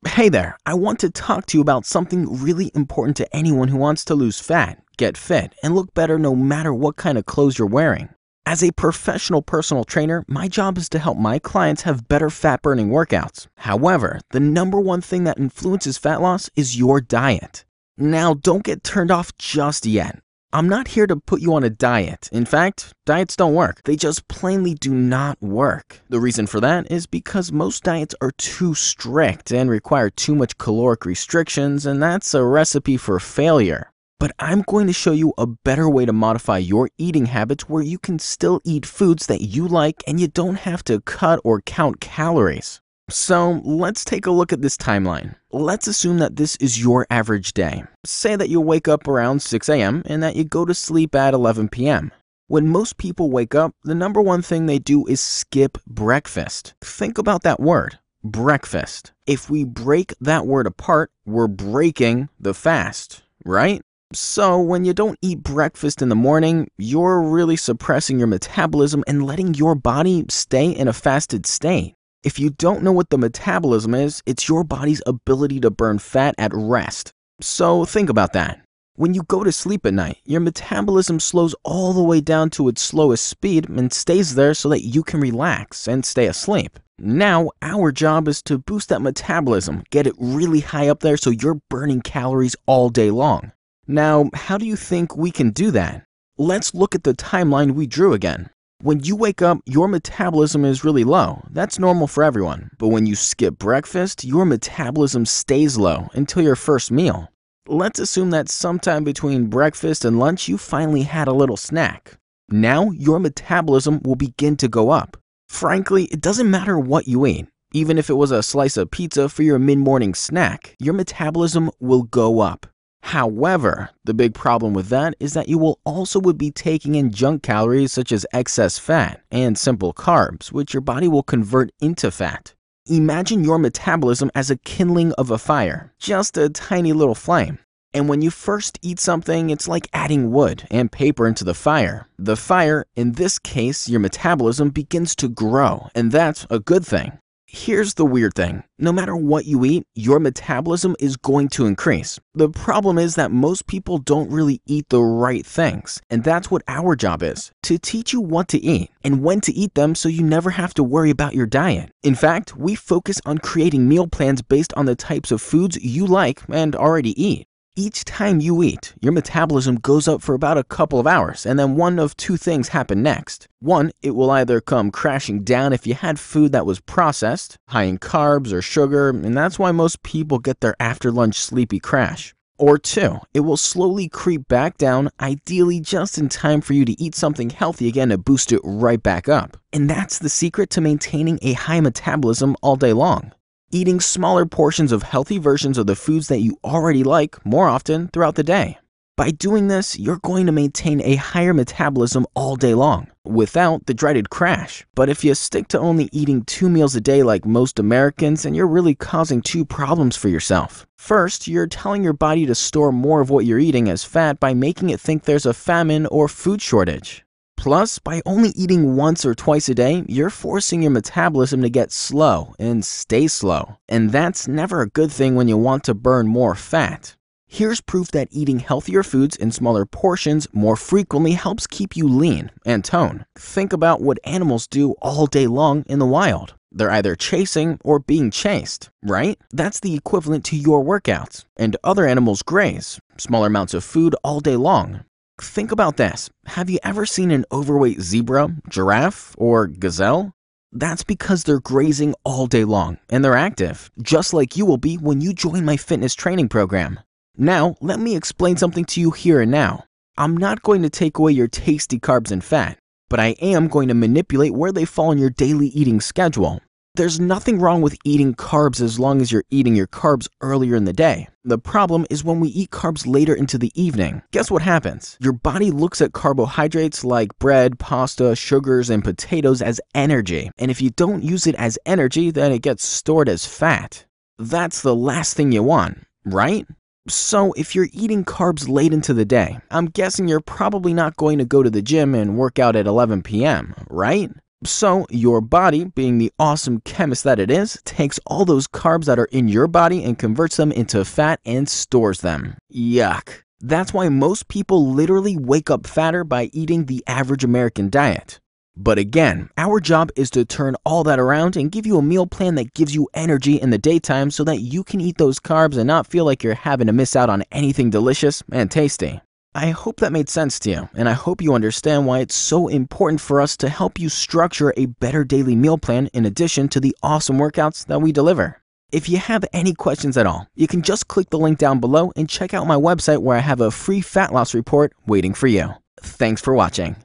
Hey there, I want to talk to you about something really important to anyone who wants to lose fat, get fit, and look better no matter what kind of clothes you're wearing. As a professional personal trainer, my job is to help my clients have better fat-burning workouts. However, the number one thing that influences fat loss is your diet. Now, don't get turned off just yet. I'm not here to put you on a diet. In fact, diets don't work. They just plainly do not work. The reason for that is because most diets are too strict and require too much caloric restrictions, and that's a recipe for failure. But I'm going to show you a better way to modify your eating habits where you can still eat foods that you like and you don't have to cut or count calories. So let's take a look at this timeline. Let's assume that this is your average day. Say that you wake up around 6 a.m. and that you go to sleep at 11 p.m. When most people wake up, the number one thing they do is skip breakfast. Think about that word, breakfast. If we break that word apart, we're breaking the fast, right? So when you don't eat breakfast in the morning, you're really suppressing your metabolism and letting your body stay in a fasted state. If you don't know what the metabolism is, it's your body's ability to burn fat at rest. So think about that. When you go to sleep at night, your metabolism slows all the way down to its slowest speed and stays there so that you can relax and stay asleep. Now, our job is to boost that metabolism, get it really high up there so you're burning calories all day long. Now, how do you think we can do that? Let's look at the timeline we drew again. When you wake up, your metabolism is really low. That's normal for everyone. But when you skip breakfast, your metabolism stays low until your first meal. Let's assume that sometime between breakfast and lunch, you finally had a little snack. Now, your metabolism will begin to go up. Frankly, it doesn't matter what you eat. Even if it was a slice of pizza for your mid-morning snack, your metabolism will go up. However, the big problem with that is that you will also be taking in junk calories such as excess fat and simple carbs, which your body will convert into fat. Imagine your metabolism as a kindling of a fire, just a tiny little flame. And when you first eat something, it's like adding wood and paper into the fire. The fire, in this case, your metabolism begins to grow, and that's a good thing. Here's the weird thing. No matter what you eat, your metabolism is going to increase. The problem is that most people don't really eat the right things, and that's what our job is, to teach you what to eat and when to eat them so you never have to worry about your diet. In fact, we focus on creating meal plans based on the types of foods you like and already eat. Each time you eat, your metabolism goes up for about a couple of hours, and then one of two things happen next. One, it will either come crashing down if you had food that was processed, high in carbs or sugar, and that's why most people get their after-lunch sleepy crash. Or two, it will slowly creep back down, ideally just in time for you to eat something healthy again to boost it right back up. And that's the secret to maintaining a high metabolism all day long. Eating smaller portions of healthy versions of the foods that you already like more often throughout the day. By doing this, you're going to maintain a higher metabolism all day long, without the dreaded crash. But if you stick to only eating 2 meals a day like most Americans, then you're really causing two problems for yourself. First, you're telling your body to store more of what you're eating as fat by making it think there's a famine or food shortage. Plus, by only eating once or twice a day, you're forcing your metabolism to get slow and stay slow. And that's never a good thing when you want to burn more fat. Here's proof that eating healthier foods in smaller portions more frequently helps keep you lean and tone. Think about what animals do all day long in the wild. They're either chasing or being chased, right? That's the equivalent to your workouts. And other animals graze, smaller amounts of food all day long. Think about this. Have you ever seen an overweight zebra, giraffe, or gazelle? That's because they're grazing all day long and they're active, just like you will be when you join my fitness training program. Now, let me explain something to you here and now. I'm not going to take away your tasty carbs and fat, but I am going to manipulate where they fall in your daily eating schedule. There's nothing wrong with eating carbs as long as you're eating your carbs earlier in the day. The problem is when we eat carbs later into the evening. Guess what happens? Your body looks at carbohydrates like bread, pasta, sugars, and potatoes as energy. And if you don't use it as energy, then it gets stored as fat. That's the last thing you want, right? So if you're eating carbs late into the day, I'm guessing you're probably not going to go to the gym and work out at 11 p.m., right? So your body, being the awesome chemist that it is, takes all those carbs that are in your body and converts them into fat and stores them. Yuck. That's why most people literally wake up fatter by eating the average American diet. But again, our job is to turn all that around and give you a meal plan that gives you energy in the daytime so that you can eat those carbs and not feel like you're having to miss out on anything delicious and tasty. I hope that made sense to you, and I hope you understand why it's so important for us to help you structure a better daily meal plan in addition to the awesome workouts that we deliver. If you have any questions at all, you can just click the link down below and check out my website where I have a free fat loss report waiting for you. Thanks for watching.